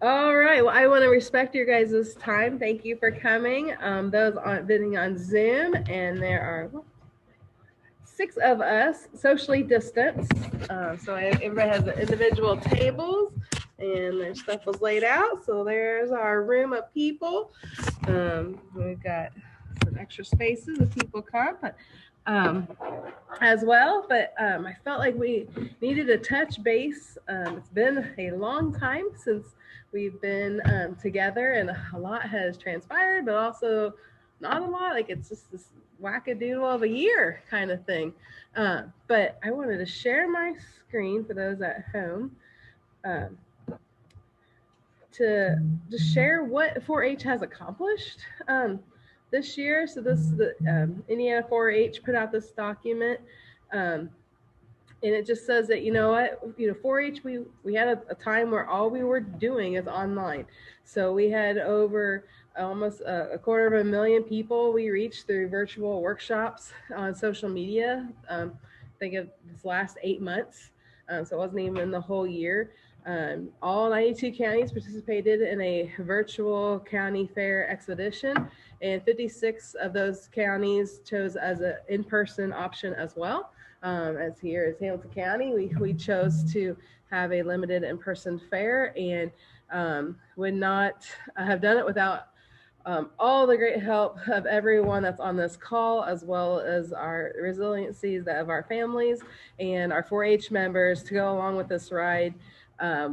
All right. Well, I want to respect your guys' time. Thank you for coming. Those on visiting on Zoom, and there are six of us socially distanced. So everybody has individual tables, and their stuff was laid out. So there's our room of people. We've got some extra spaces if people come, but um, as well. But I felt like we needed to touch base. It's been a long time since we've been together, and a lot has transpired, but also not a lot. Like it's just this wackadoodle of a year kind of thing. But I wanted to share my screen for those at home. Um, to share what 4-H has accomplished this year. So this the Indiana 4-H put out this document, um, and it just says that 4-H we had a time where all we were doing is online. So we had over almost a quarter of a million people we reached through virtual workshops on social media. Think of this last 8 months, so it wasn't even the whole year. All 92 counties participated in a virtual county fair expedition, and 56 of those counties chose as an in-person option as well. As here as Hamilton County, we chose to have a limited in-person fair, and would not have done it without all the great help of everyone that's on this call, as well as our resiliencies of our families and our 4-H members to go along with this ride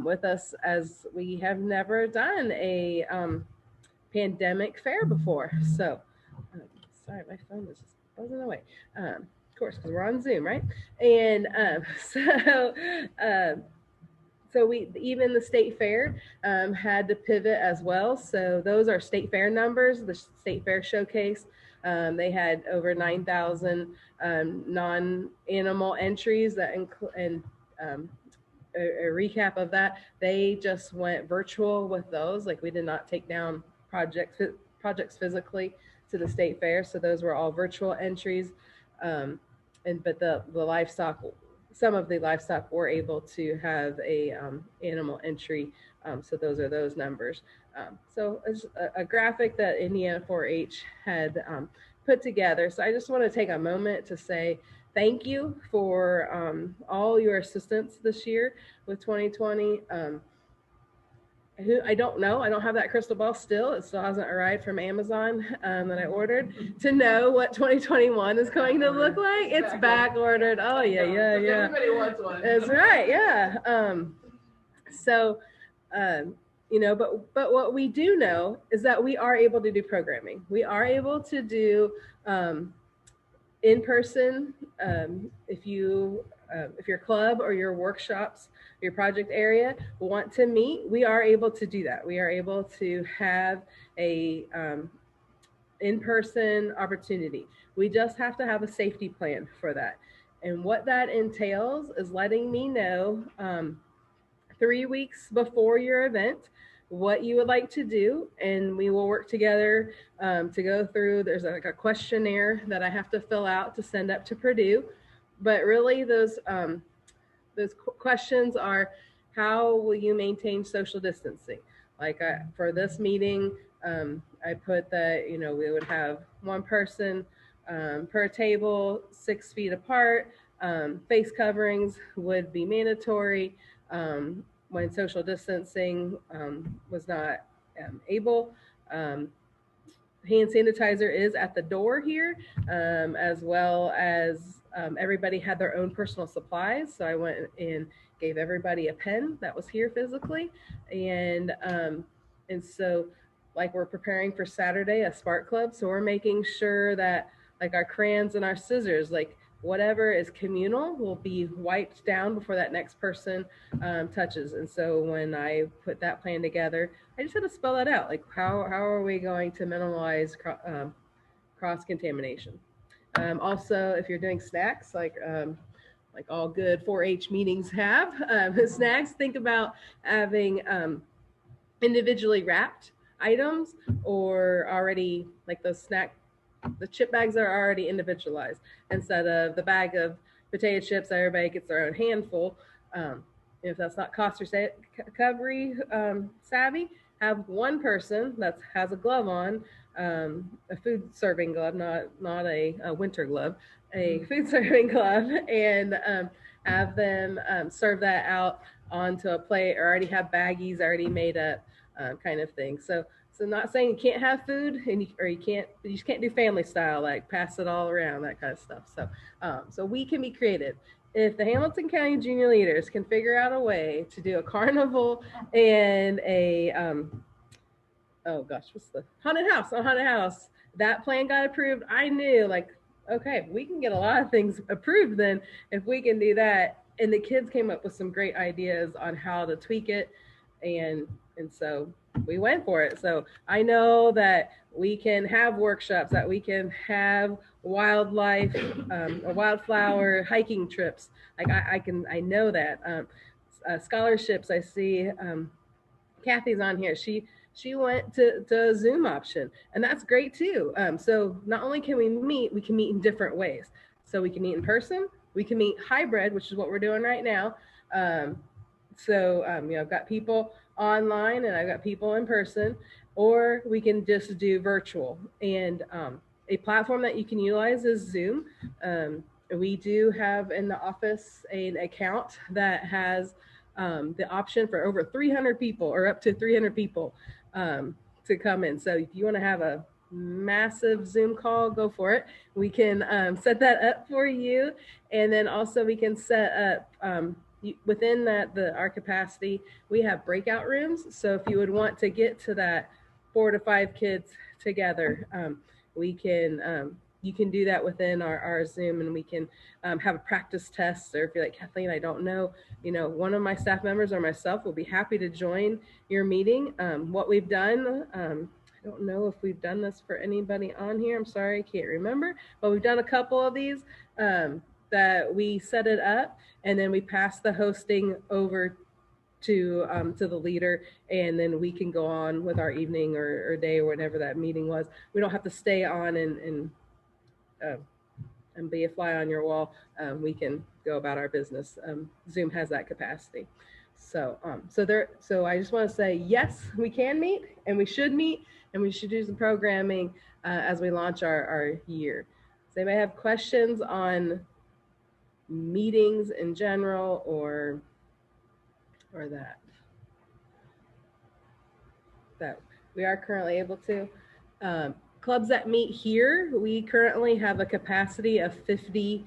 with us, as we have never done a pandemic fair before. So, um, sorry, my phone is just buzzing away. Of course, because we're on Zoom, right? And so um, so we even the state fair had to pivot as well. So those are state fair numbers. The state fair showcase. They had over 9,000 non-animal entries that and um, a recap of that. They just went virtual with those. Like we did not take down projects physically to the state fair, so those were all virtual entries. Um, and but the livestock, some of the livestock were able to have a animal entry. So those are those numbers. So it's a graphic that Indiana 4-H had put together. So I just want to take a moment to say thank you for all your assistance this year with 2020. Who I don't know. I don't have that crystal ball still. It still hasn't arrived from Amazon that I ordered to know what 2021 is going to look like. It's back ordered. Oh yeah, yeah, yeah. Everybody wants one. That's right. Yeah. So, um, but what we do know is that we are able to do programming. We are able to do in person. If your club or your workshops, your project area want to meet, we are able to do that. We are able to have a in-person opportunity. We just have to have a safety plan for that. And what that entails is letting me know 3 weeks before your event what you would like to do, and we will work together to go through. There's like a questionnaire that I have to fill out to send up to Purdue, but really those questions are: how will you maintain social distancing? Like for this meeting, I put that we would have one person per table, 6 feet apart. Face coverings would be mandatory when social distancing was not able. Um, Hand sanitizer is at the door here, as well as everybody had their own personal supplies. So I went and gave everybody a pen that was here physically, and so like we're preparing for Saturday a Spark Club, so we're making sure that like our crayons and our scissors, like whatever is communal, will be wiped down before that next person touches. And so when I put that plan together, I just had to spell that out. Like how are we going to minimize cross contamination? Also, if you're doing snacks, like all good 4-H meetings have snacks, think about having individually wrapped items, or already like the chip bags are already individualized instead of the bag of potato chips that everybody gets their own handful. if that's not cost recovery savvy, have one person that has a glove on, a food serving glove, not a winter glove, a food serving glove, and have them serve that out onto a plate, or already have baggies already made up, kind of thing. So not saying you can't have food, or you just can't do family style, like pass it all around, that kind of stuff. So we can be creative. If the Hamilton County junior leaders can figure out a way to do a carnival and a oh gosh, what's the haunted house, that plan got approved. I knew, like, okay, we can get a lot of things approved then if we can do that. And the kids came up with some great ideas on how to tweak it, and so we went for it. So I know that we can have workshops, that we can have wildlife or wildflower hiking trips. Like I know that scholarships. I see Kathy's on here. She went to a Zoom option, and that's great too. So not only can we can meet in different ways. So we can meet in person, we can meet hybrid, which is what we're doing right now. I've got people online and I've got people in person, or we can just do virtual. And a platform that you can utilize is Zoom. We do have in the office an account that has the option for over 300 people, or up to 300 people to come in. So if you want to have a massive Zoom call, go for it. We can set that up for you. And then also we can set up within our capacity, we have breakout rooms. So if you would want to get to that 4 to 5 kids together, we can you can do that within our Zoom, and we can have a practice test. Or if you're like, Kathleen, I don't know, one of my staff members or myself will be happy to join your meeting. What we've done, I don't know if we've done this for anybody on here. I'm sorry, I can't remember, but we've done a couple of these that we set it up, and then we pass the hosting over to the leader, and then we can go on with our evening or day or whatever that meeting was. We don't have to stay on and be a fly on your wall. We can go about our business. Zoom has that capacity. So I just want to say, yes, we can meet, and we should meet, and we should do some programming as we launch our year. Does anybody have questions on meetings in general, or that we are currently able to? Clubs that meet here, we currently have a capacity of 50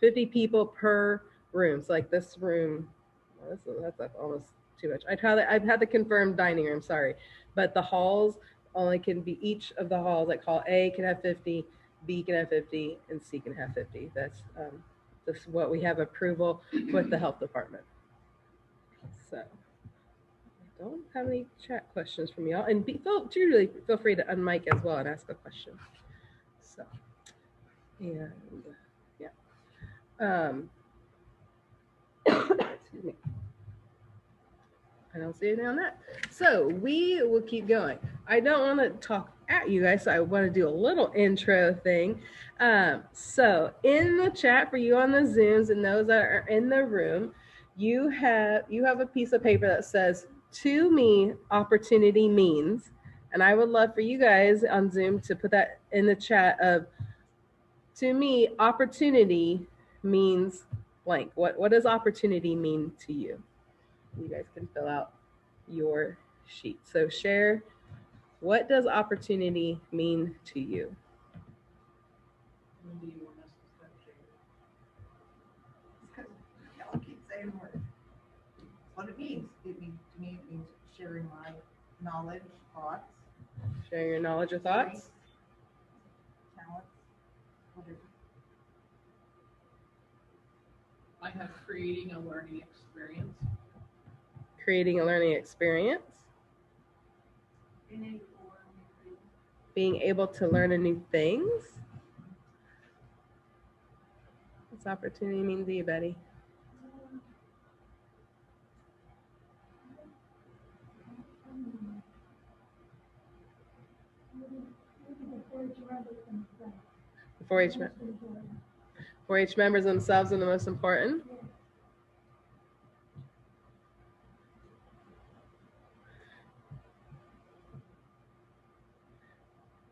people per room. So like this room, that's almost too much. I've had to confirm dining room, sorry. But the halls only can be, each of the halls, like hall A can have 50, B can have 50, and C can have 50. That's what we have approval with the health department. So I don't have any chat questions from y'all. And feel free to unmic as well and ask a question. So, and yeah. Excuse me. I don't see anything on that. So we will keep going. I don't want to talk at you guys, so I want to do a little intro thing. So in the chat for you on the Zooms and those that are in the room, you have a piece of paper that says, "To me, opportunity means," and I would love for you guys on Zoom to put that in the chat of, "To me, opportunity means blank." What does opportunity mean to you? You guys can fill out your sheet. So share, what does opportunity mean to you? Y'all keep saying words. What it means. To me, it means sharing my knowledge, thoughts. Sharing your knowledge or thoughts? Talents, whatever. I have creating a learning experience. Creating a learning experience. Being able to learn a new things. What's opportunity mean to you, Betty? The 4-H 4-H members themselves are the most important.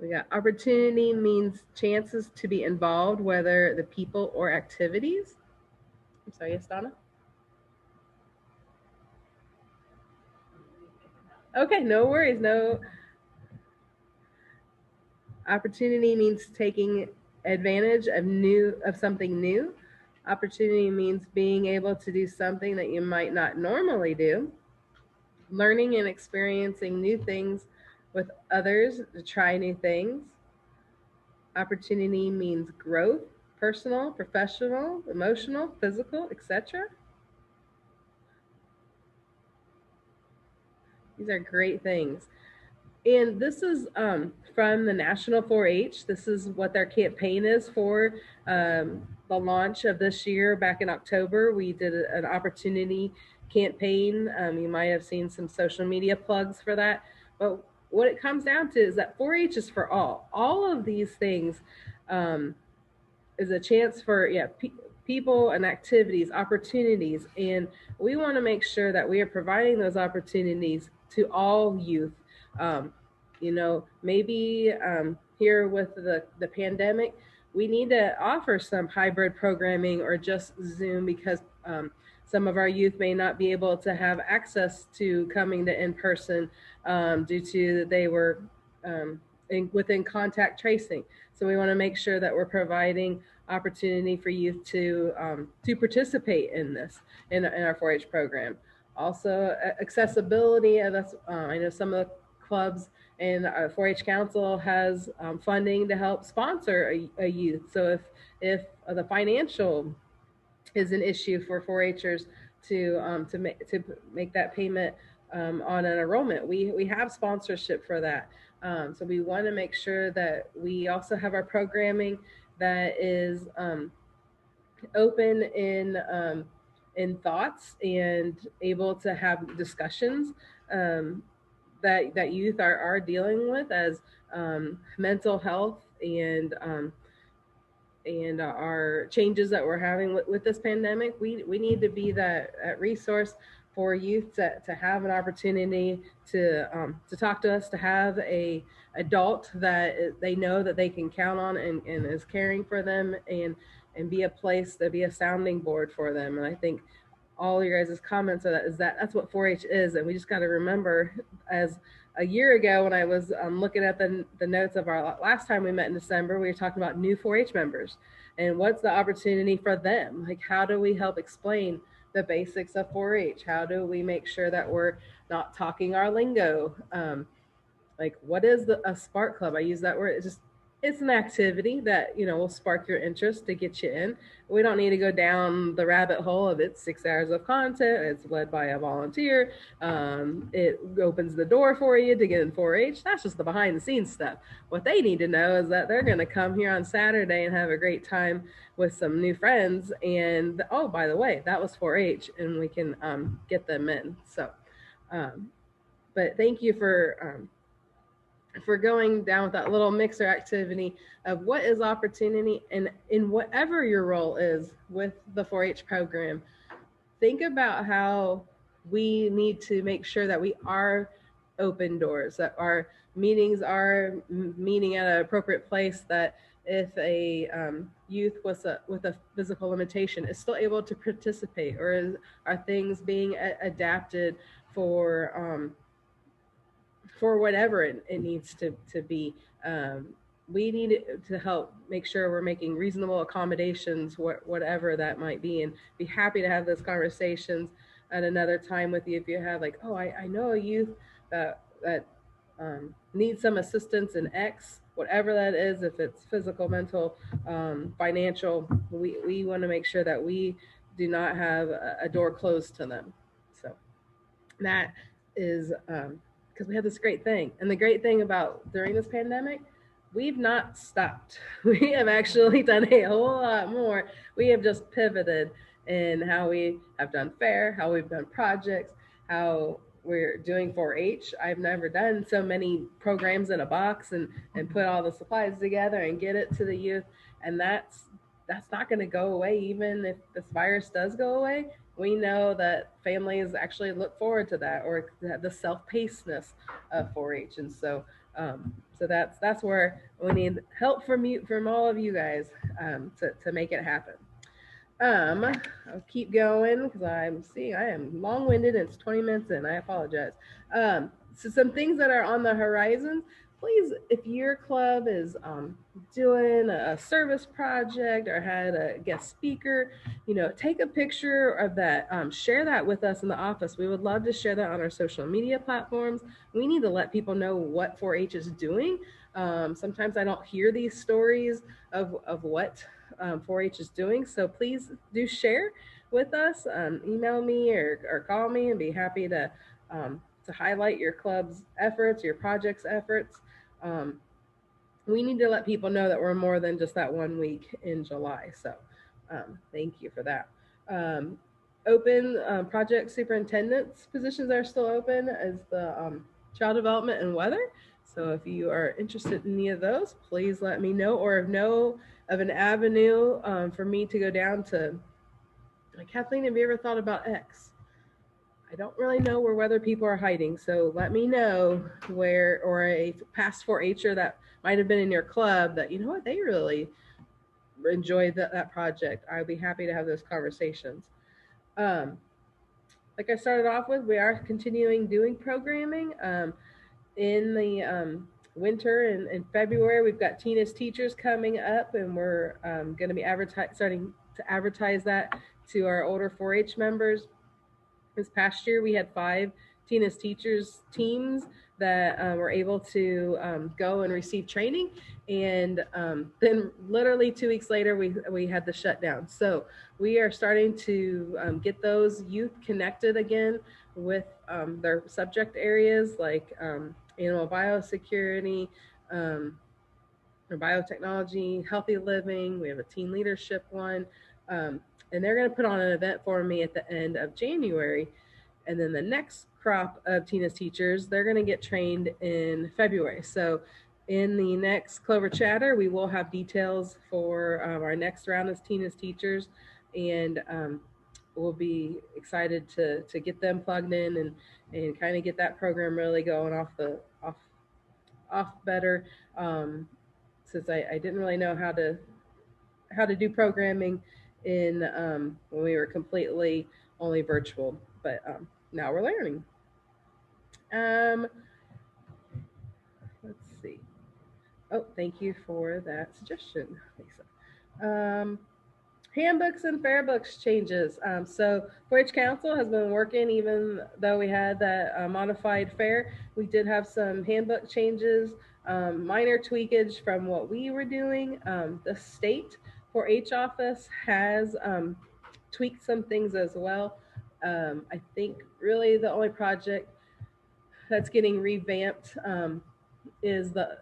We got opportunity means chances to be involved, whether the people or activities. I'm sorry, yes, Donna? Okay, no worries. No. Opportunity means taking advantage of something new. Opportunity means being able to do something that you might not normally do. Learning and experiencing new things with others to try new things. Opportunity means growth, personal, professional, emotional, physical, etc. These are great things. And this is from the National 4-H. This is what their campaign is for the launch of this year. Back in October, we did an opportunity campaign. You might have seen some social media plugs for that. But what it comes down to is that 4-H is for all. All of these things is a chance for people and activities, opportunities. And we want to make sure that we are providing those opportunities to all youth. Maybe here with the pandemic, we need to offer some hybrid programming or just Zoom because some of our youth may not be able to have access to coming to in person due to they were within contact tracing. So we want to make sure that we're providing opportunity for youth to participate in this in our 4-H program. Also, accessibility. That's I know some of the clubs and 4-H Council has funding to help sponsor a youth. So if the financial is an issue for 4-Hers to make that payment on an enrollment, we have sponsorship for that. So we want to make sure that we also have our programming that is open in thoughts and able to have discussions that youth are dealing with as mental health and our changes that we're having with this pandemic. We need to be that resource for youth to have an opportunity to talk to us, to have a adult that they know that they can count on and is caring for them and be a place to be a sounding board for them. And I think all your guys' comments are that's what 4-H is. And we just got to remember, as a year ago when I was looking at the notes of our last time we met in December, we were talking about new 4-H members and what's the opportunity for them. Like, how do we help explain the basics of 4-H? How do we make sure that we're not talking our lingo? Like, what is a spark club? I use that word. It's an activity that will spark your interest to get you in. We don't need to go down the rabbit hole of it's 6 hours of content. It's led by a volunteer. It opens the door for you to get in 4-H. That's just the behind the scenes stuff. What they need to know is that they're going to come here on Saturday and have a great time with some new friends. And oh, by the way, that was 4-H, and we can get them in. So, but thank you for going down with that little mixer activity of what is opportunity. And in whatever your role is with the 4-H program, think about how we need to make sure that we are open doors, that our meetings are meeting at an appropriate place, that if a youth with a physical limitation is still able to participate, or are things being adapted for whatever it needs to be. We need to help make sure we're making reasonable accommodations, whatever that might be, and be happy to have those conversations at another time with you. If you have like, oh, I know a youth that needs some assistance in X, whatever that is, if it's physical, mental, financial, we want to make sure that we do not have a door closed to them. So that is because we have this great thing. And the great thing about during this pandemic, we've not stopped. We have actually done a whole lot more. We have just pivoted in how we have done fair, how we've done projects, how we're doing 4-H. I've never done so many programs in a box and put all the supplies together and get it to the youth. And that's not going to go away. Even if this virus does go away, we know that families actually look forward to that, or the self-pacedness of 4-H. And so that's where we need help from all of you guys, to make it happen. I'll keep going because I'm seeing I am long-winded and it's 20 minutes in. I apologize. So some things that are on the horizon. Please, if your club is doing a service project or had a guest speaker, take a picture of that. Share that with us in the office. We would love to share that on our social media platforms. We need to let people know what 4-H is doing. Sometimes I don't hear these stories of what 4-H is doing. So please do share with us. Email me or call me, and be happy to highlight your club's efforts, your project's efforts. We need to let people know that we're more than just that 1 week in July. So thank you for that. Open project superintendent's positions are still open as the child development and weather. So if you are interested in any of those, please let me know, or know of an avenue for me to go down to. Kathleen, have you ever thought about X? I don't really know where weather people are hiding, so let me know where, or a past 4-H'er that might have been in your club that, what, they really enjoyed that project. I'd be happy to have those conversations. Like I started off with, we are continuing doing programming. In the winter and in February, we've got Tina's Teachers coming up, and we're going to be starting to advertise that to our older 4-H members. This past year, we had 5 Tina's Teachers teams that were able to go and receive training. And then literally 2 weeks later, we had the shutdown. So we are starting to get those youth connected again with their subject areas, like animal biosecurity, or biotechnology, healthy living. We have a teen leadership one. And they're going to put on an event for me at the end of January. And then the next crop of Tina's Teachers, they're going to get trained in February. So in the next Clover Chatter, we will have details for our next round of Tina's Teachers. And we'll be excited to get them plugged in and kind of get that program really going off better. Since I didn't really know how to do programming in when we were completely only virtual, but now we're learning. Let's see. Oh, thank you for that suggestion, Lisa. Handbooks and fair books changes. So 4-H Council has been working, even though we had that modified fair. We did have some handbook changes, minor tweakage from what we were doing. The state 4-H office has tweaked some things as well. I think really the only project that's getting revamped is the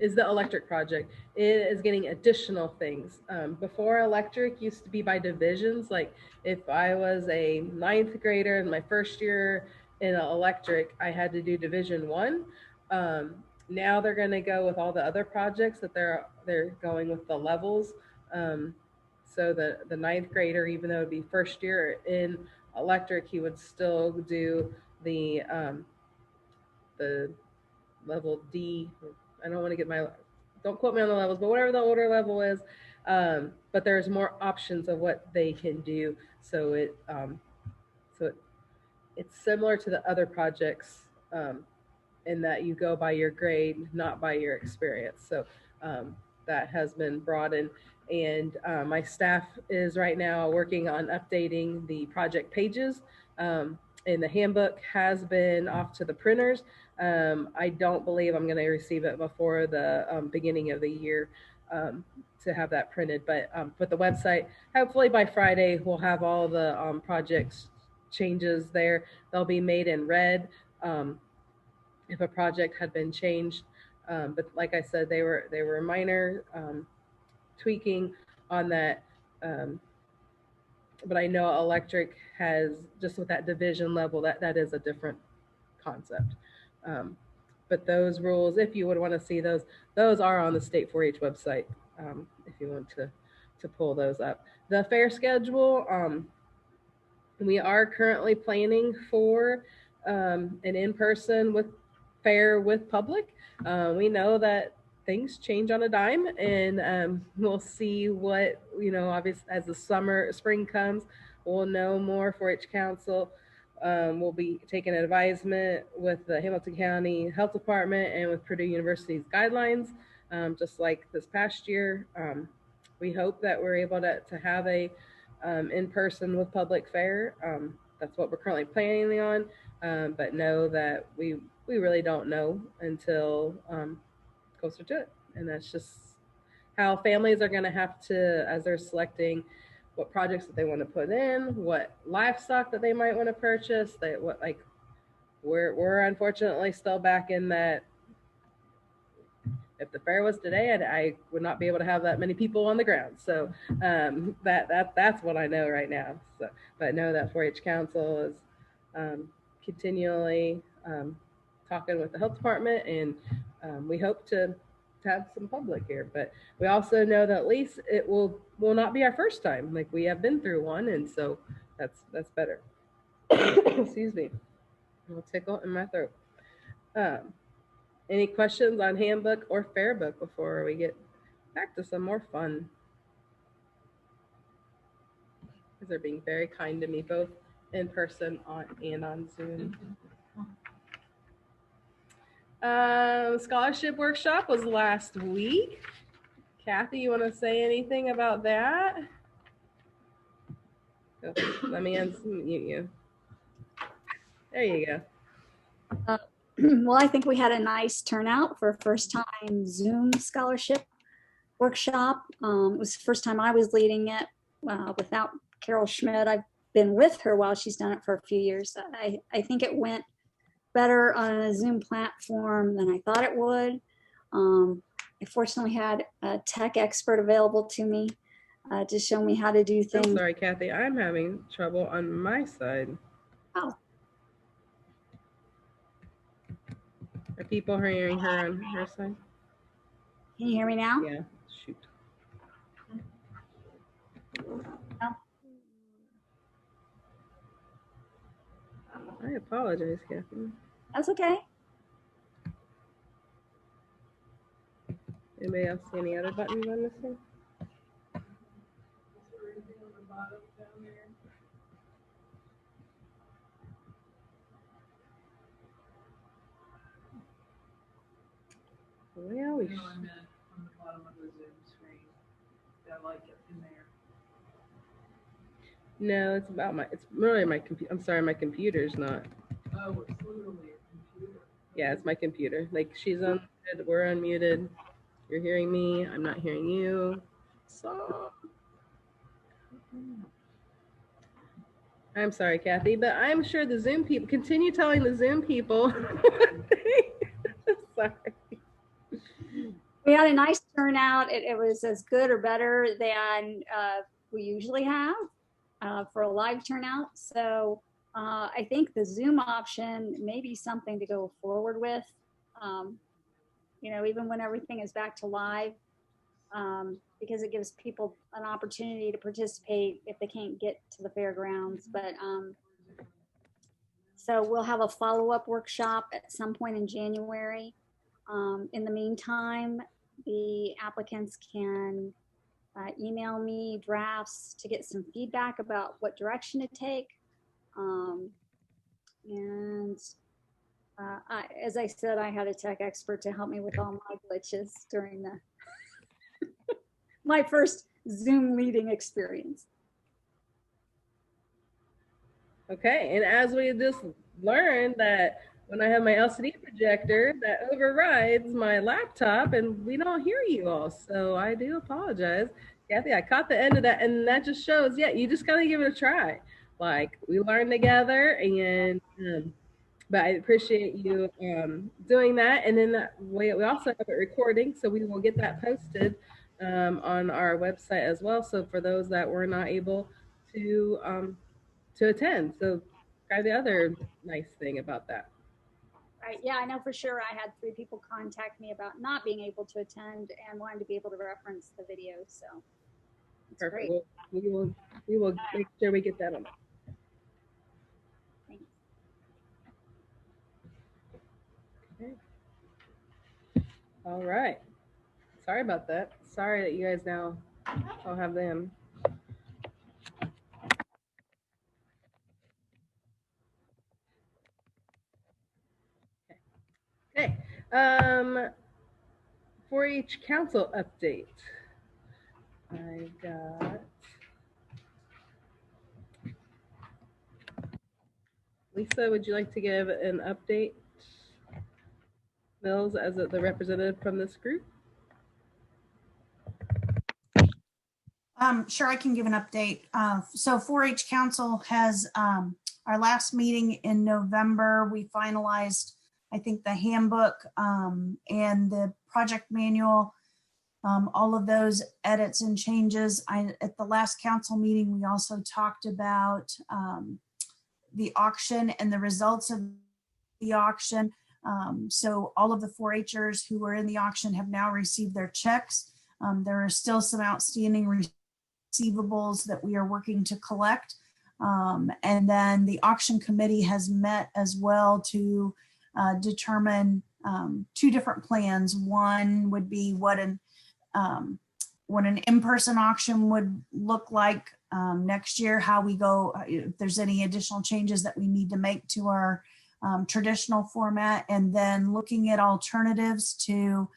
electric project. It is getting additional things. Before, electric used to be by divisions. Like if I was a 9th grader in my first year in electric, I had to do division 1. Now they're going to go with all the other projects that they're going with the levels. So the 9th grader, even though it'd be first year in electric, he would still do the level D. I don't want to don't quote me on the levels, but whatever the order level is. But there's more options of what they can do. So it's similar to the other projects in that you go by your grade, not by your experience. So that has been brought in. And my staff is right now working on updating the project pages. And the handbook has been off to the printers. I don't believe I'm going to receive it before the beginning of the year to have that printed. But the website, hopefully by Friday, we'll have all the projects changes there. They'll be made in red if a project had been changed. But like I said, they were minor tweaking on that. But I know electric has, just with that division level, that is a different concept. But those rules, if you would want to see those are on the state 4-H website if you want to pull those up. The fair schedule, We are currently planning for an in-person with fair with public. We know that things change on a dime, and we'll see what, obviously as the spring comes, we'll know more for each council. We'll be taking advisement with the Hamilton County Health Department and with Purdue University's guidelines, just like this past year. We hope that we're able to have a in person with public fair. That's what we're currently planning on, but know that we really don't know until closer to it, and that's just how families are going to have to, as they're selecting what projects that they want to put in, what livestock that they might want to purchase. We're unfortunately still back in that. If the fair was today, I would not be able to have that many people on the ground. So that's what I know right now. So, but know that 4-H Council is continually talking with the health department, and we hope to have some public here. But we also know that at least it will not be our first time. Like, we have been through one, and so that's better. Excuse me, a little tickle in my throat. Any questions on handbook or fair book before we get back to some more fun? Because they're being very kind to me, both in person and on Zoom. Scholarship workshop was last week. Kathy, you want to say anything about that? Oh, let me unmute you. There you go. Well, I think we had a nice turnout for a first time Zoom scholarship workshop. It was the first time I was leading it without Carol Schmidt. I've been with her while she's done it for a few years. I think it went better on a Zoom platform than I thought it would. I fortunately had a tech expert available to me to show me how to do things. I'm sorry, Kathy, I'm having trouble on my side. Oh. Are people hearing her on her side? Can you hear me now? Yeah, shoot. No. I apologize, Kathy. That's okay. Anybody else see any other buttons on this thing? Well, No, I meant on the bottom of the Zoom screen. That like it in there. No, it's about it's really my computer. I'm sorry, my computer's not. Oh, it's literally a computer. Yeah, it's my computer. Like, she's unmuted, we're unmuted. You're hearing me, I'm not hearing you. So I'm sorry, Kathy, but I'm sure the Zoom people continue telling the Zoom people. Sorry. We had a nice turnout. It was as good or better than we usually have for a live turnout. So I think the Zoom option may be something to go forward with, even when everything is back to live, because it gives people an opportunity to participate if they can't get to the fairgrounds. But so we'll have a follow-up workshop at some point in January. In the meantime, the applicants can email me drafts to get some feedback about what direction to take. As I said, I had a tech expert to help me with all my glitches during my first Zoom leading experience. Okay, and as we just learned that when I have my LCD projector, that overrides my laptop and we don't hear you all. So I do apologize. Kathy, I caught the end of that, and that just shows, yeah, you just gotta give it a try. Like, we learn together, and but I appreciate you doing that. And then we also have it recording, so we will get that posted on our website as well. So for those that were not able to attend, so try the other nice thing about that. Right. Yeah, I know for sure. I had 3 people contact me about not being able to attend and wanting to be able to reference the videos. So perfect. We will make sure we get that on. Okay. All right. Sorry about that. Sorry that you guys now don't have them. Okay. 4-H council update. I got Lisa. Would you like to give an update? Mills, as the representative from this group. Sure, I can give an update. So 4-H Council has our last meeting in November. We finalized, I think, the handbook and the project manual. All of those edits and changes. At the last council meeting, we also talked about the auction and the results of the auction. So all of the 4-Hers who were in the auction have now received their checks. There are still some outstanding receivables that we are working to collect. And then the auction committee has met as well to determine 2 different plans. One would be what an in-person auction would look like next year, how we go, if there's any additional changes that we need to make to our traditional format, and then looking at alternatives to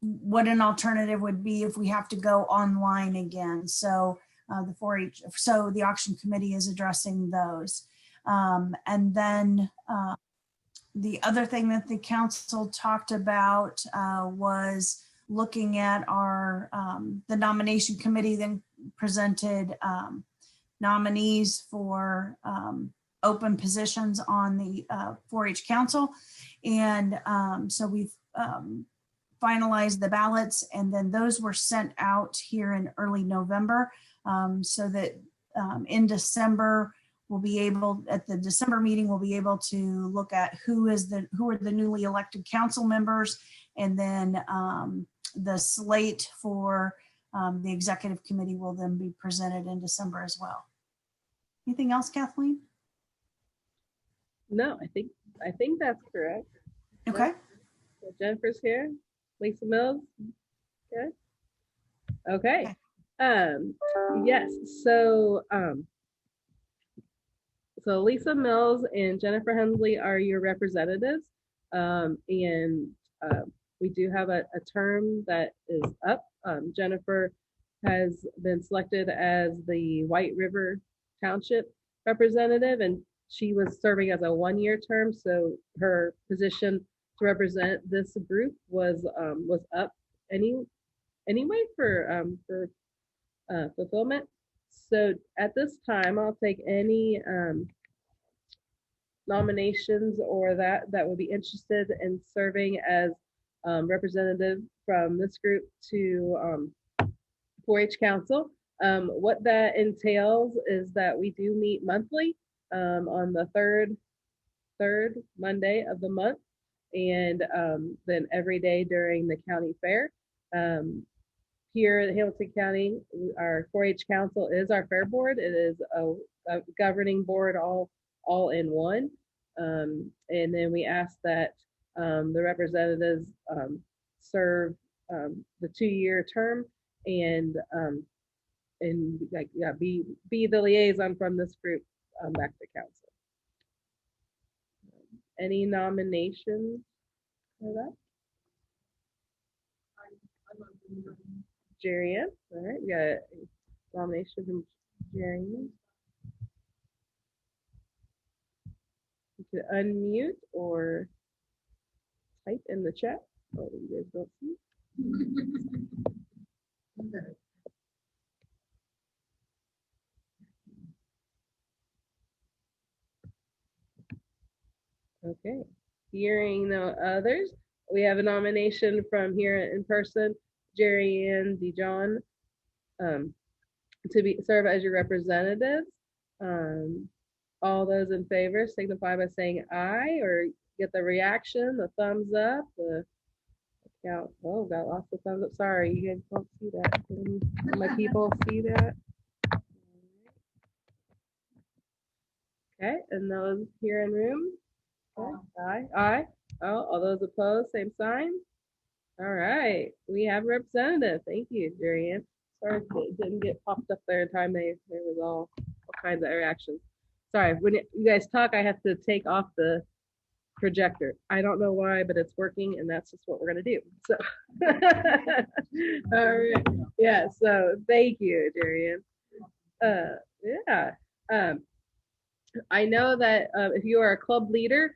what an alternative would be if we have to go online again. So the auction committee is addressing those. And then the other thing that the council talked about was looking at our, the nomination committee then presented nominees for open positions on the 4-H council. And so we've finalized the ballots, and then those were sent out here in early November, so that in December, we'll be able, at the December meeting, we'll be able to look at who are the newly elected council members, and then the slate for the executive committee will then be presented in December as well. Anything else, Kathleen? No, I think that's correct. Okay. So Jennifer's here. Lisa Mills. Good. Okay. Yes. So so Lisa Mills and Jennifer Hensley are your representatives, and we do have a term that is up. Jennifer has been selected as the White River Township representative, and she was serving as a 1-year term, so her position to represent this group was up anyway for fulfillment. So at this time, I'll take any nominations or that would be interested in serving as representative from this group to 4-H Council. What that entails is that we do meet monthly on the third Monday of the month, and then every day during the county fair. Here in Hamilton County, our 4-H Council is our fair board. It is a governing board all in one. And then we ask that the representatives serve the 2-year term and like be the liaison from this group back to council. Any nominations for that? Jerry Ann. All right, we got a nomination from Jerry Ann. You can unmute or type in the chat. Oh, you guys don't see. Okay, hearing no others, we have a nomination from here in person, Jerry Ann DeJohn, to serve as your representatives. All those in favor signify by saying aye, or get the reaction, the thumbs up, the count. Oh, got lots of thumbs up. Sorry, you guys don't see that. Can my people see that? Okay, and those here in room? Okay, aye, aye. Oh, all those opposed, same sign. All right, we have a representative. Thank you, Jerry Ann. Sorry if it didn't get popped up there in time. There was all kinds of reactions. Sorry, when you guys talk, I have to take off the projector. I don't know why, but it's working, and that's just what we're gonna do. So, all right, yeah. So thank you, Jerry Ann. Yeah. I know that if you are a club leader,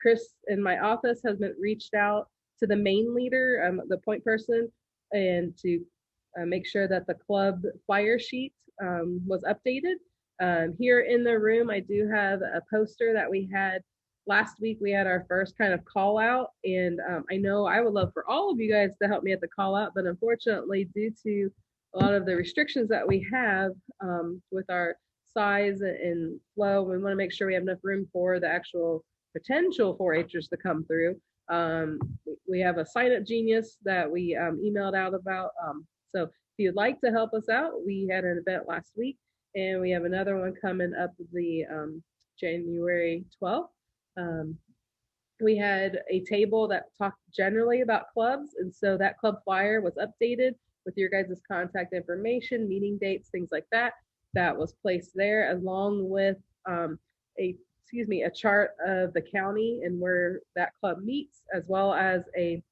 Chris in my office has been reached out to the main leader, the point person, and to make sure that the club flyer sheet was updated. Here in the room, I do have a poster that we had last week. We had our first kind of call out, and I know I would love for all of you guys to help me at the call out, but unfortunately, due to a lot of the restrictions that we have with our size and flow, we want to make sure we have enough room for the actual potential 4-Hers to come through. We have a sign up genius that we emailed out about. So if you'd like to help us out, we had an event last week, and we have another one coming up the January 12th. We had a table that talked generally about clubs, and so that club flyer was updated with your guys' contact information, meeting dates, things like that. That was placed there, along with a chart of the county and where that club meets, as well as a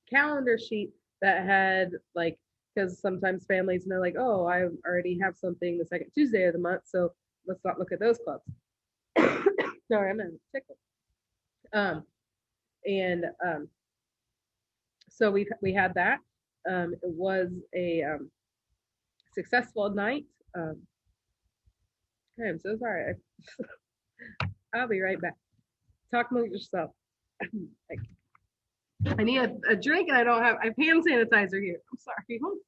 calendar sheet that had, like, because sometimes families know, like, oh, I already have something the second Tuesday of the month, so let's not look at those clubs. Sorry, I'm in tickle. So we had that. It was a successful night. I'm so sorry. I'll be right back. Talk among yourself. I need a drink, and I don't have hand sanitizer here. I'm sorry. Hold on.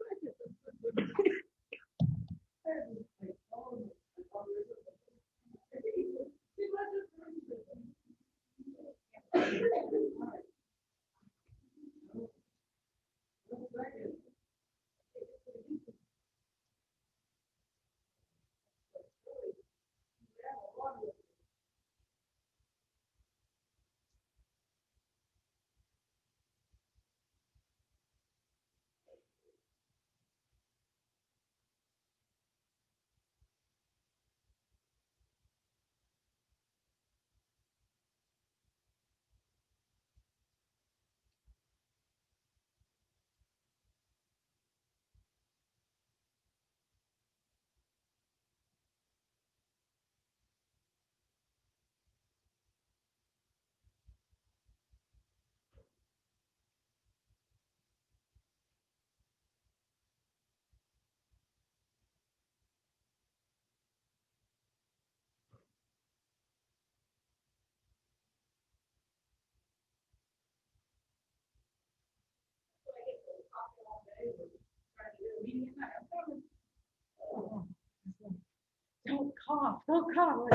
Don't cough. Don't cough.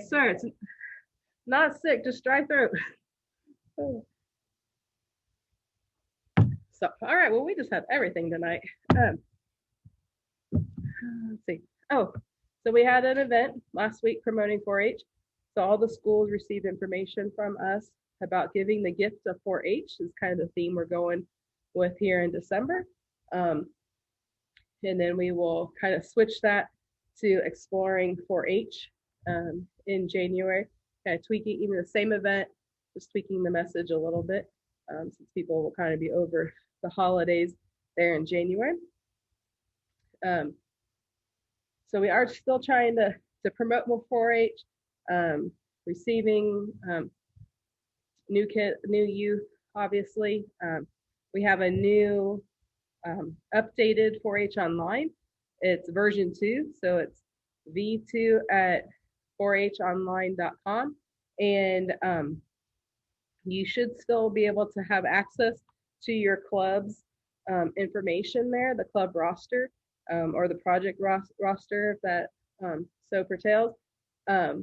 Sir, it's not sick, just dry throat. So, all right, well, we just have everything tonight. Let's see. Oh, so we had an event last week promoting 4-H. So all the schools received information from us about giving the gift of 4-H is kind of the theme we're going with here in December. And then we will kind of switch that to exploring 4-H in January, kind of tweaking even the same event, just tweaking the message a little bit, since people will kind of be over the holidays there in January. So we are still trying to promote more 4-H, receiving new youth, obviously. We have a new updated 4-H online. It's version 2, so it's v2 at 4honline.com, and you should still be able to have access to your club's information there, the club roster, or the project roster, if that so pertains. I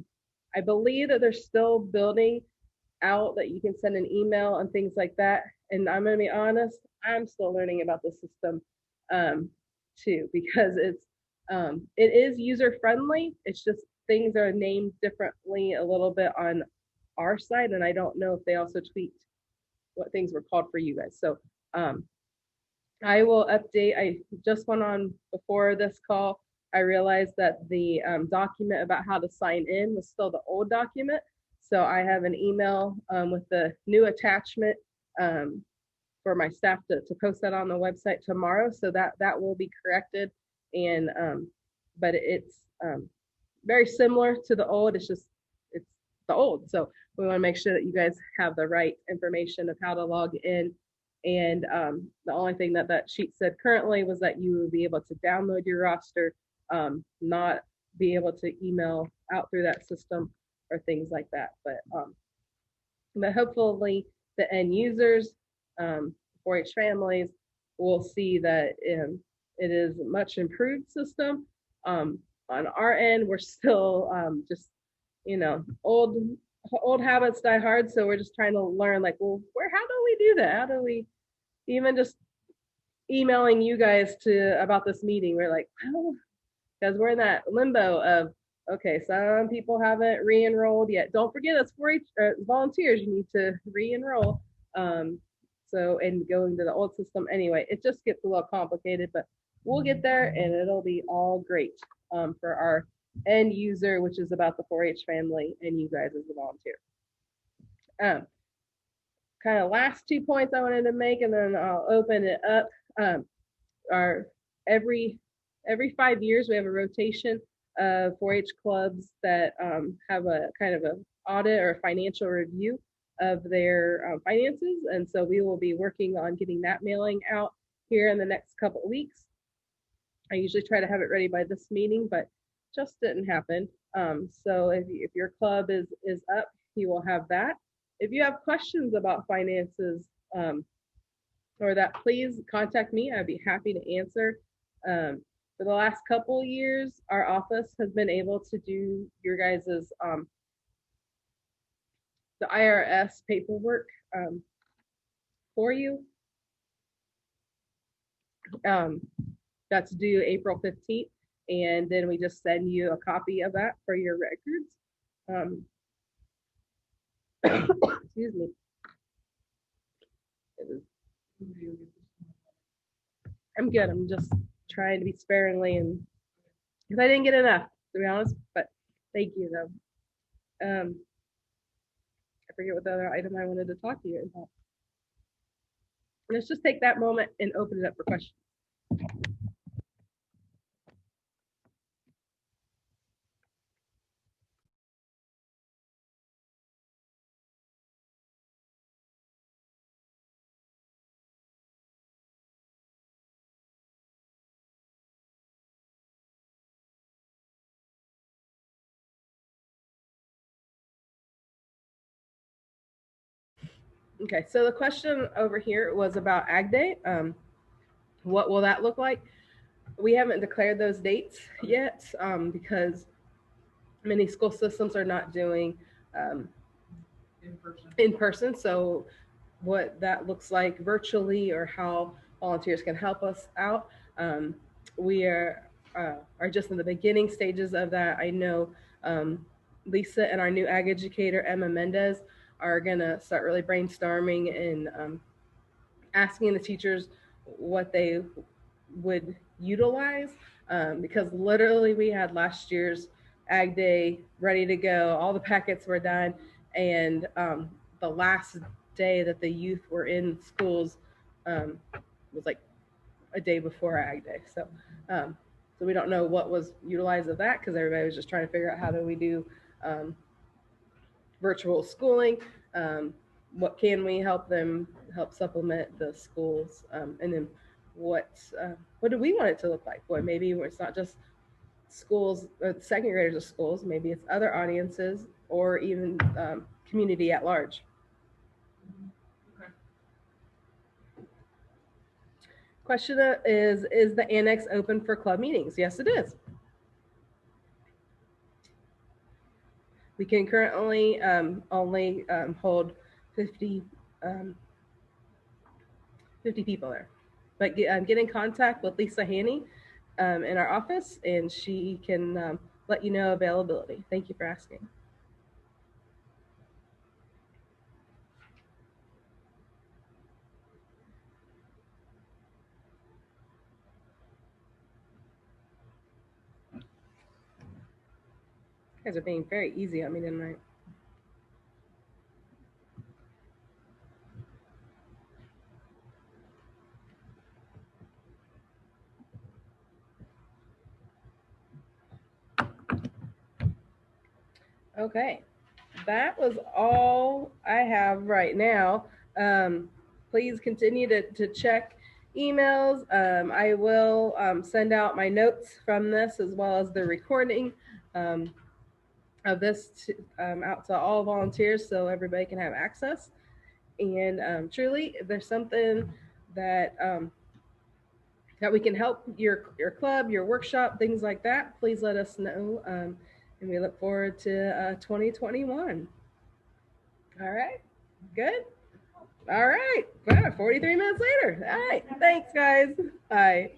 believe that they're still building out that you can send an email and things like that. And I'm going to be honest, I'm still learning about the system too, because it is user friendly. It's just things are named differently a little bit on our side, and I don't know if they also tweaked what things were called for you guys. So I will update. I just went on before this call. I realized that the document about how to sign in was still the old document. So I have an email with the new attachment for my staff to post that on the website tomorrow. So that will be corrected. And but it's very similar to the old. It's just it's the old. So we want to make sure that you guys have the right information of how to log in. And the only thing that sheet said currently was that you would be able to download your roster, not be able to email out through that system or things like that. But hopefully the end users, 4-H families, will see that it is a much improved system. On our end, we're still just, old habits die hard. So we're just trying to learn, like, well, how do we do that? How do we even just emailing you guys about this meeting? We're like, oh, because we're in that limbo of, okay, some people haven't re-enrolled yet. Don't forget, as 4-H volunteers, you need to re-enroll. And going to the old system anyway, it just gets a little complicated, but we'll get there and it'll be all great for our end user, which is about the 4-H family and you guys as a volunteer. Kind of last 2 points I wanted to make, and then I'll open it up. Every 5 years we have a rotation of 4-H clubs that have a kind of an audit or a financial review of their finances, and so we will be working on getting that mailing out here in the next couple of weeks. I usually try to have it ready by this meeting, but just didn't happen. So if your club is up, you will have that. If you have questions about finances or that, please contact me. I'd be happy to answer. For the last couple of years, our office has been able to do your guys's the IRS paperwork for you. That's due April 15th, and then we just send you a copy of that for your records. Excuse me. I'm good. I'm just trying to be sparingly, and because I didn't get enough, to be honest. But thank you, though. I forget what the other item I wanted to talk to you about. Let's just take that moment and open it up for questions. Okay, so the question over here was about Ag Day. What will that look like? We haven't declared those dates yet because many school systems are not doing in person. So what that looks like virtually, or how volunteers can help us out. We are just in the beginning stages of that. I know Lisa and our new ag educator, Emma Mendez, are gonna start really brainstorming and asking the teachers what they would utilize, because literally we had last year's Ag Day ready to go. All the packets were done, and the last day that the youth were in schools was like a day before Ag Day. So we don't know what was utilized of that, because everybody was just trying to figure out how do we do virtual schooling. What can we help supplement the schools, and then what do we want it to look like? Boy, maybe it's not just schools or second graders of schools, maybe it's other audiences, or even community at large. Okay. Question is the annex open for club meetings? Yes, it is. We can currently only hold 50 people there. But get in contact with Lisa Haney in our office, and she can let you know availability. Thank you for asking. You guys are being very easy on me tonight. Okay, that was all I have right now. Please continue to check emails. I will send out my notes from this as well as the recording of this out to all volunteers so everybody can have access. And truly, if there's something that that we can help your club, your workshop, things like that, please let us know. And we look forward to 2021. All right, good. All right, 43 minutes later. All right, thanks, guys. Bye.